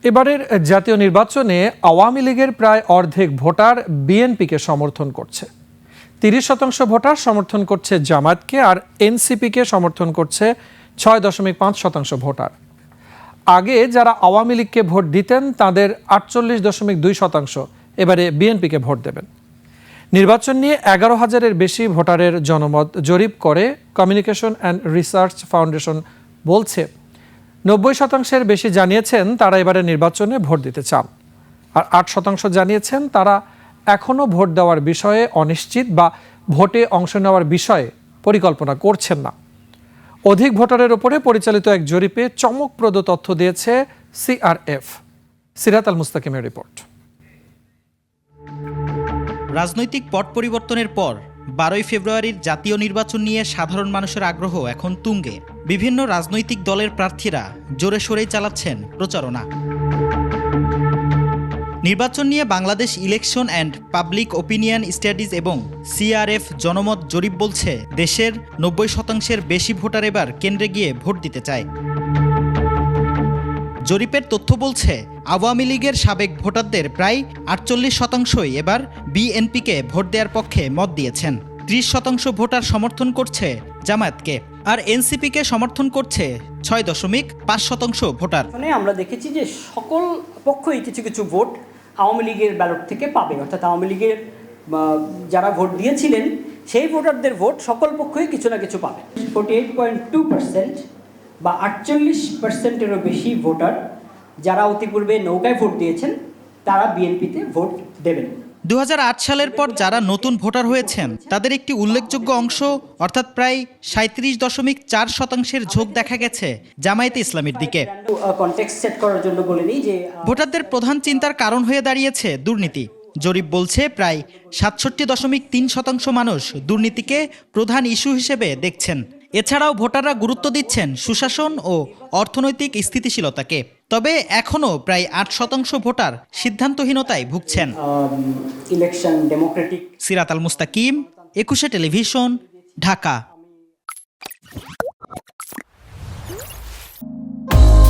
এবারের জাতীয় নির্বাচনে আওয়ামী লীগের প্রায় অর্ধেক ভোটার বিএনপিকে সমর্থন করছে। 30% ভোটার সমর্থন করছে জামায়াতকে, আর এনসিপিকে সমর্থন করছে 6.5% ভোটার। আগে যারা আওয়ামী লীগকে ভোট দিতেন তাদের 48.2% এবারে বিএনপিকে ভোট দেবেন। নির্বাচন নিয়ে 11,000-এর বেশি ভোটারের জনমত জরিপ করে কমিউনিকেশন অ্যান্ড রিসার্চ ফাউন্ডেশন বলছে 90%-এর বেশি জানিয়েছেন তারা এবারে নির্বাচনে ভোট দিতে চান, আর 8% জানিয়েছেন তারা এখনও ভোট দেওয়ার বিষয়ে অনিশ্চিত বা ভোটে অংশ নেওয়ার বিষয়ে পরিকল্পনা করছেন না। অধিক ভোটারের উপরে পরিচালিত এক জরিপে চমকপ্রদ তথ্য দিয়েছে সিআরএফ। সিরাত আল মুস্তাকিমের রিপোর্ট। রাজনৈতিক পট পরিবর্তনের পর 12ই ফেব্রুয়ারির জাতীয় নির্বাচন নিয়ে সাধারণ মানুষের আগ্রহ এখন তুঙ্গে। বিভিন্ন রাজনৈতিক দলের প্রার্থীরা জোরে সোরেই চালাচ্ছেন প্রচারণা। নির্বাচন নিয়ে Bangladesh election and public opinion studies এবং সিআরএফ জনমত জরিপ বলছে দেশের 90%-এর বেশি ভোটার এবার কেন্দ্রে গিয়ে ভোট দিতে চায়। জরিপের তথ্য বলছে আওয়ামী লীগের সাবেক ভোটারদের প্রায় 48%ই এবার বিএনপিকে ভোট দেওয়ার পক্ষে মত দিয়েছেন। 30% ভোটার সমর্থন করছে জামায়াতকে, আর এনসিপিকে সমর্থন করছে 6.5% ভোটার। আমরা দেখেছি যে সকল পক্ষই কিছু কিছু ভোট আওয়ামী লীগের ব্যালট থেকে পাবে, অর্থাৎ আওয়ামী লীগের যারা ভোট দিয়েছিলেন সেই ভোটারদের ভোট সকল পক্ষই কিছু না কিছু পাবে। 48.2% বা 48%-এরও বেশি ভোটার যারা অতিপূর্বে নৌকায় ভোট দিয়েছেন তারা বিএনপিতে ভোট দেবেন। 2008 সালের পর যারা নতুন ভোটার হয়েছেন তাদের একটি উল্লেখযোগ্য অংশ অর্থাৎ প্রায় 37.4%-এর ঝোঁক দেখা গেছে জামায়াতে ইসলামীর দিকে। কনটেক্সট সেট করার জন্য বলে নিই যে ভোটারদের প্রধান চিন্তার কারণ হয়ে দাঁড়িয়েছে দুর্নীতি। জরিপ বলছে প্রায় 67.3% মানুষ দুর্নীতিকে প্রধান ইস্যু হিসেবে দেখছেন। এছাড়াও ভোটাররা গুরুত্ব দিচ্ছেন সুশাসন ও অর্থনৈতিক স্থিতিশীলতাকে। তবে এখনও প্রায় 8% ভোটার সিদ্ধান্তহীনতায় ভুগছেন। Election democratic. Sirat Al Mustakim, 21 television, Dhaka.